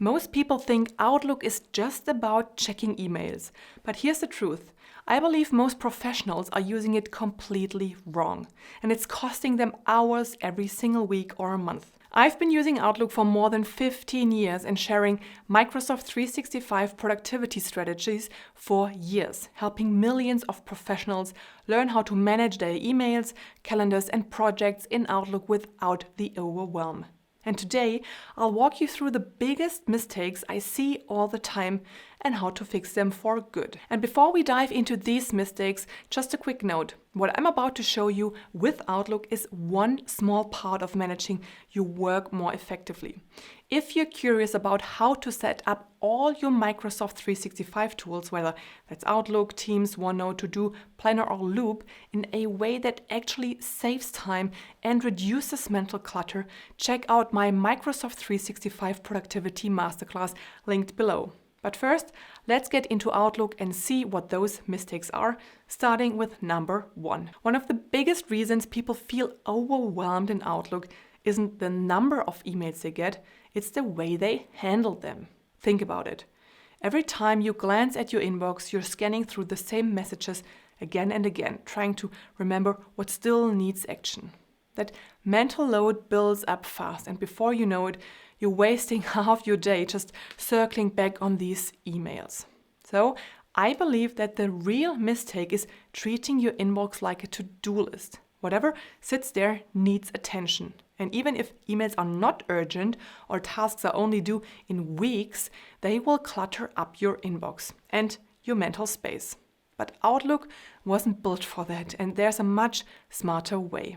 Most people think Outlook is just about checking emails. But here's the truth. I believe most professionals are using it completely wrong. And it's costing them hours every single week or a month. I've been using Outlook for more than 15 years and sharing Microsoft 365 productivity strategies for years, helping millions of professionals learn how to manage their emails, calendars, and projects in Outlook without the overwhelm. And today, I'll walk you through the biggest mistakes I see all the time and how to fix them for good. And before we dive into these mistakes, just a quick note. What I'm about to show you with Outlook is one small part of managing your work more effectively. If you're curious about how to set up all your Microsoft 365 tools, whether that's Outlook, Teams, OneNote, To Do, Planner, or Loop, in a way that actually saves time and reduces mental clutter, check out my Microsoft 365 Productivity Masterclass linked below. But first, let's get into Outlook and see what those mistakes are, starting with number 1. One of the biggest reasons people feel overwhelmed in Outlook isn't the number of emails they get, it's the way they handle them. Think about it. Every time you glance at your inbox, you're scanning through the same messages again and again, trying to remember what still needs action. That mental load builds up fast, and before you know it, you're wasting half your day just circling back on these emails. So I believe that the real mistake is treating your inbox like a to-do list. Whatever sits there needs attention. And even if emails are not urgent or tasks are only due in weeks, they will clutter up your inbox and your mental space. But Outlook wasn't built for that, and there's a much smarter way.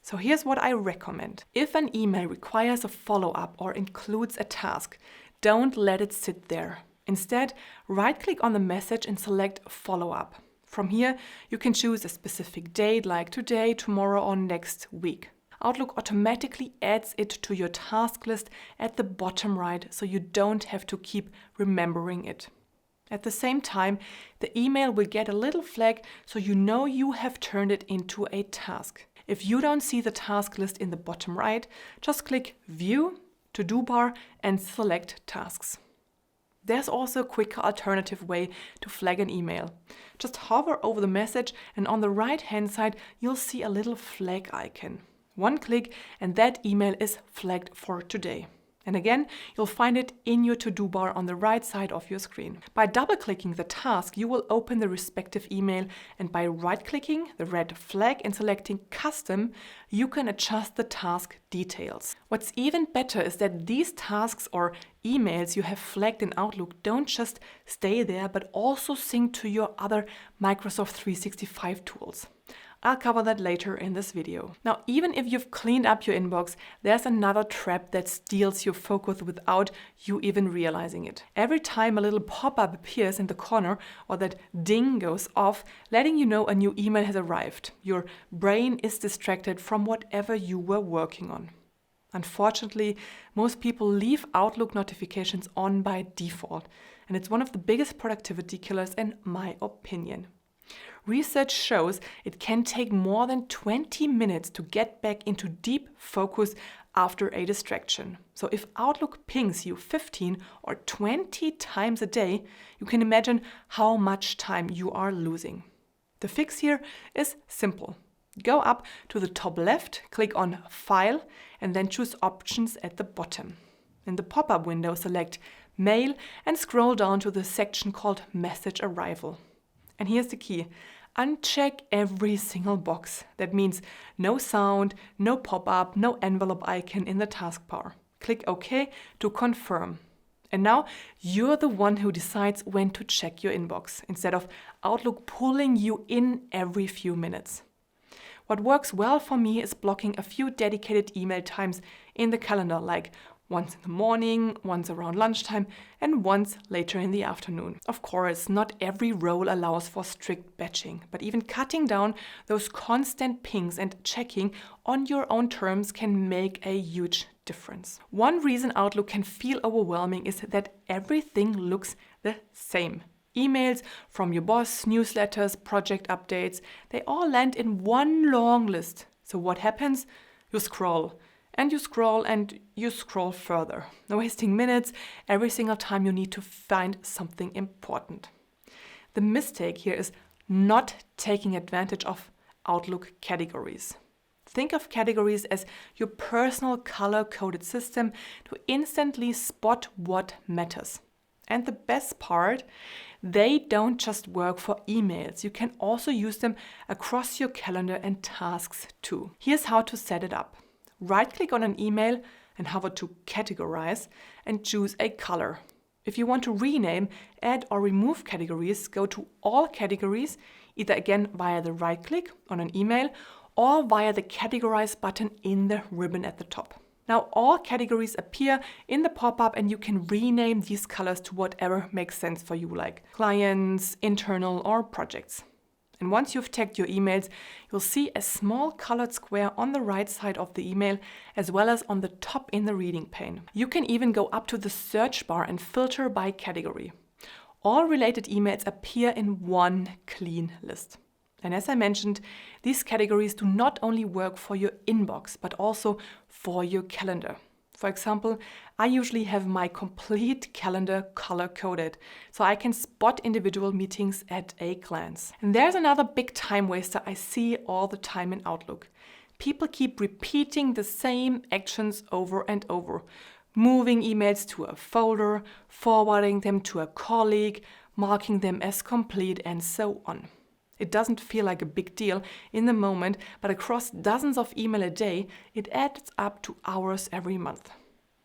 So here's what I recommend. If an email requires a follow-up or includes a task, don't let it sit there. Instead, right-click on the message and select Follow-up. From here, you can choose a specific date like today, tomorrow, or next week. Outlook automatically adds it to your task list at the bottom right, so you don't have to keep remembering it. At the same time, the email will get a little flag so you know you have turned it into a task. If you don't see the task list in the bottom right, just click View, To-Do bar, and select Tasks. There's also a quicker alternative way to flag an email. Just hover over the message, and on the right-hand side, you'll see a little flag icon. One click, and that email is flagged for today. And again, you'll find it in your to-do bar on the right side of your screen. By double-clicking the task, you will open the respective email, and by right-clicking the red flag and selecting Custom, you can adjust the task details. What's even better is that these tasks or emails you have flagged in Outlook don't just stay there, but also sync to your other Microsoft 365 tools. I'll cover that later in this video. Now, even if you've cleaned up your inbox, there's another trap that steals your focus without you even realizing it. Every time a little pop-up appears in the corner or that ding goes off, letting you know a new email has arrived, your brain is distracted from whatever you were working on. Unfortunately, most people leave Outlook notifications on by default, and it's one of the biggest productivity killers in my opinion. Research shows it can take more than 20 minutes to get back into deep focus after a distraction. So if Outlook pings you 15 or 20 times a day, you can imagine how much time you are losing. The fix here is simple. Go up to the top left, click on File, and then choose Options at the bottom. In the pop-up window, select Mail and scroll down to the section called Message Arrival. And here's the key. Uncheck every single box. That means no sound, no pop-up, no envelope icon in the taskbar. Click OK to confirm. And now you're the one who decides when to check your inbox, instead of Outlook pulling you in every few minutes. What works well for me is blocking a few dedicated email times in the calendar, like once in the morning, once around lunchtime, and once later in the afternoon. Of course, not every role allows for strict batching, but even cutting down those constant pings and checking on your own terms can make a huge difference. One reason Outlook can feel overwhelming is that everything looks the same. Emails from your boss, newsletters, project updates, they all land in one long list. So what happens? You scroll. and you scroll further, wasting minutes every single time you need to find something important. The mistake here is not taking advantage of Outlook categories. Think of categories as your personal color-coded system to instantly spot what matters. And the best part, they don't just work for emails. You can also use them across your calendar and tasks too. Here's how to set it up. Right-click on an email and hover to Categorize and choose a color. If you want to rename, add or remove categories, go to All Categories, either again via the right-click on an email or via the Categorize button in the ribbon at the top. Now all categories appear in the pop-up and you can rename these colors to whatever makes sense for you, like clients, internal, or projects. And once you've tagged your emails, you'll see a small colored square on the right side of the email, as well as on the top in the reading pane. You can even go up to the search bar and filter by category. All related emails appear in one clean list. And as I mentioned, these categories do not only work for your inbox, but also for your calendar. For example, I usually have my complete calendar color-coded, so I can spot individual meetings at a glance. And there's another big time waster I see all the time in Outlook. People keep repeating the same actions over and over, moving emails to a folder, forwarding them to a colleague, marking them as complete, and so on. It doesn't feel like a big deal in the moment, but across dozens of email a day, it adds up to hours every month.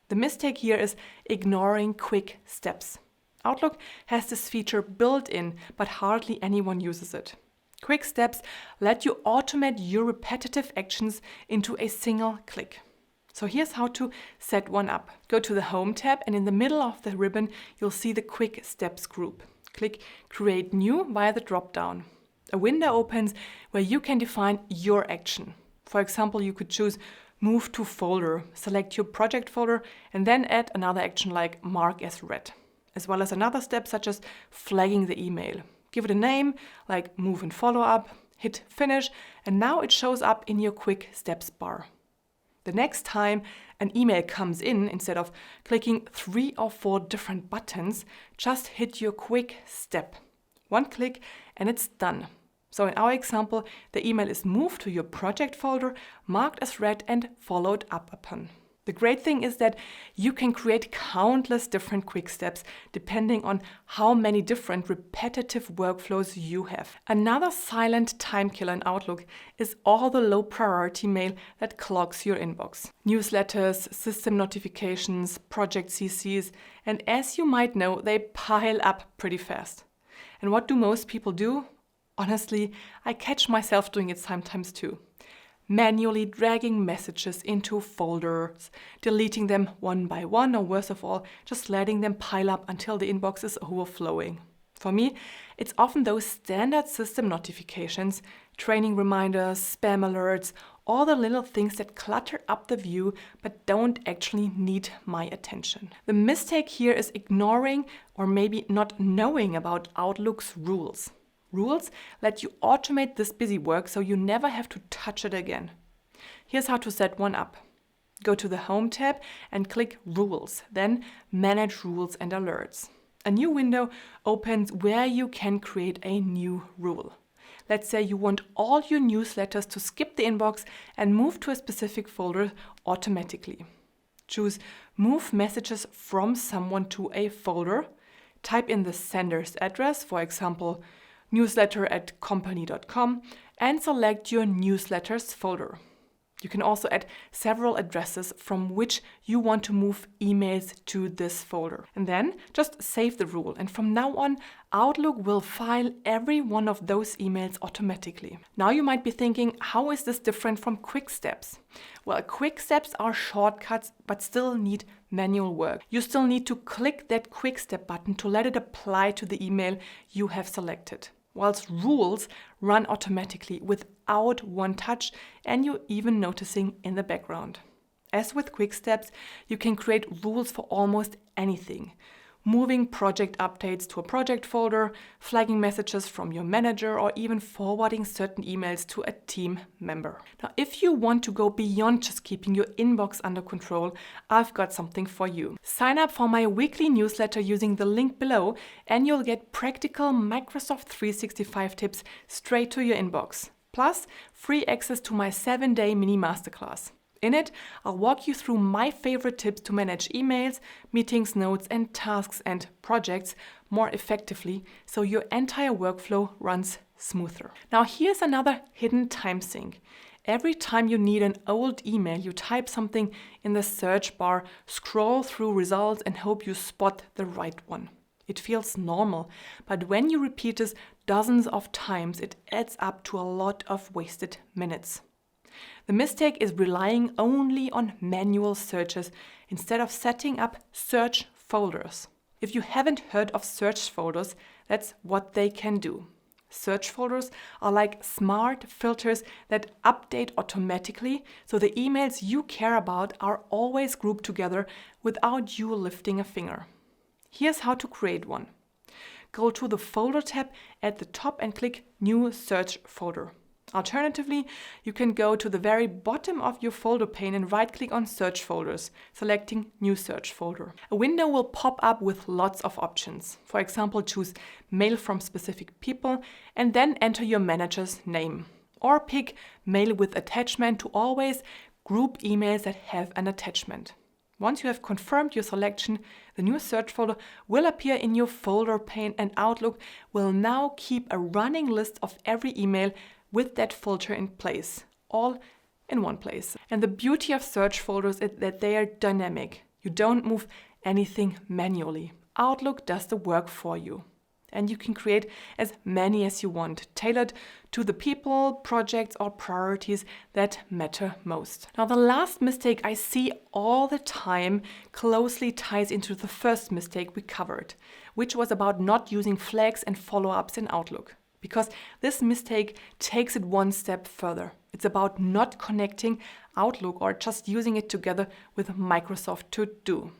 The mistake here is ignoring quick steps. Outlook has this feature built in, but hardly anyone uses it. Quick steps let you automate your repetitive actions into a single click. So here's how to set one up. Go to the Home tab, and in the middle of the ribbon, you'll see the Quick Steps group. Click Create New via the drop-down. A window opens where you can define your action. For example, you could choose Move to Folder, select your project folder, and then add another action like Mark as Read, as well as another step such as flagging the email. Give it a name like Move and Follow Up, hit Finish, and now it shows up in your Quick Steps bar. The next time an email comes in, instead of clicking 3 or 4 different buttons, just hit your quick step. One click and it's done. So in our example, the email is moved to your project folder, marked as read, and followed up upon. The great thing is that you can create countless different quick steps depending on how many different repetitive workflows you have. Another silent time killer in Outlook is all the low priority mail that clogs your inbox. Newsletters, system notifications, project CCs, and as you might know, they pile up pretty fast. And what do most people do? Honestly, I catch myself doing it sometimes too. Manually dragging messages into folders, deleting them one by one, or worse of all, just letting them pile up until the inbox is overflowing. For me, it's often those standard system notifications, training reminders, spam alerts, all the little things that clutter up the view but don't actually need my attention. The mistake here is ignoring or maybe not knowing about Outlook's rules. Rules let you automate this busy work so you never have to touch it again. Here's how to set one up. Go to the Home tab and click Rules, then Manage Rules and Alerts. A new window opens where you can create a new rule. Let's say you want all your newsletters to skip the inbox and move to a specific folder automatically. Choose Move Messages from Someone to a Folder. Type in the sender's address, for example, newsletter@company.com, and select your newsletters folder. You can also add several addresses from which you want to move emails to this folder. And then just save the rule. And from now on, Outlook will file every one of those emails automatically. Now you might be thinking, how is this different from Quick Steps? Well, Quick Steps are shortcuts, but still need manual work. You still need to click that Quick Step button to let it apply to the email you have selected, whilst rules run automatically without one touch and you even noticing in the background. As with Quick Steps, you can create rules for almost anything. moving project updates to a project folder, flagging messages from your manager, or even forwarding certain emails to a team member. Now, if you want to go beyond just keeping your inbox under control, I've got something for you. Sign up for my weekly newsletter using the link below, and you'll get practical Microsoft 365 tips straight to your inbox. Plus, free access to my 7-day mini masterclass. In it, I'll walk you through my favorite tips to manage emails, meetings, notes, and tasks and projects more effectively so your entire workflow runs smoother. Now, here's another hidden time sink. Every time you need an old email, you type something in the search bar, scroll through results, and hope you spot the right one. It feels normal, but when you repeat this dozens of times, it adds up to a lot of wasted minutes. The mistake is relying only on manual searches instead of setting up search folders. If you haven't heard of search folders, that's what they can do. Search folders are like smart filters that update automatically, so the emails you care about are always grouped together without you lifting a finger. Here's how to create one. Go to the Folder tab at the top and click New Search Folder. Alternatively, you can go to the very bottom of your folder pane and right-click on Search Folders, selecting New Search Folder. A window will pop up with lots of options. For example, choose Mail from specific people and then enter your manager's name. Or pick Mail with attachment to always group emails that have an attachment. Once you have confirmed your selection, the new search folder will appear in your folder pane, and Outlook will now keep a running list of every email with that filter in place, all in one place. And the beauty of search folders is that they are dynamic. You don't move anything manually. Outlook does the work for you. And you can create as many as you want, tailored to the people, projects, or priorities that matter most. Now, the last mistake I see all the time closely ties into the first mistake we covered, which was about not using flags and follow-ups in Outlook. Because this mistake takes it one step further. It's about not connecting Outlook or just using it together with Microsoft To Do.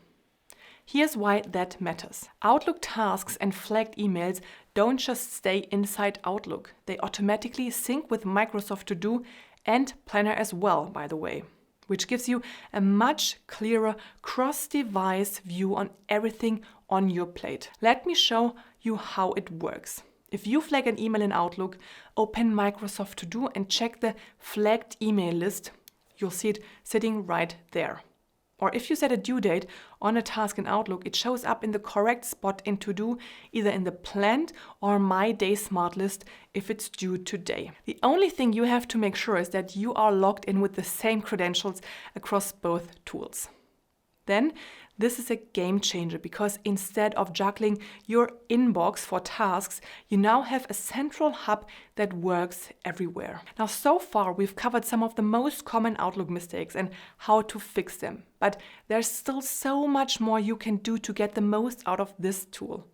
Here's why that matters. Outlook tasks and flagged emails don't just stay inside Outlook. They automatically sync with Microsoft To Do and Planner as well, by the way, which gives you a much clearer cross-device view on everything on your plate. Let me show you how it works. If you flag an email in Outlook, open Microsoft To Do and check the flagged email list. You'll see it sitting right there. Or if you set a due date on a task in Outlook, it shows up in the correct spot in To Do, either in the planned or My Day Smart list if it's due today. The only thing you have to make sure is that you are logged in with the same credentials across both tools. Then this is a game changer, because instead of juggling your inbox for tasks, you now have a central hub that works everywhere. Now, so far we've covered some of the most common Outlook mistakes and how to fix them, but there's still so much more you can do to get the most out of this tool.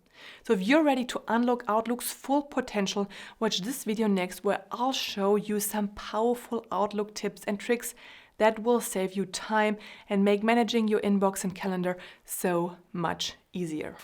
So if you're ready to unlock Outlook's full potential, watch this video next, where I'll show you some powerful Outlook tips and tricks that will save you time and make managing your inbox and calendar so much easier.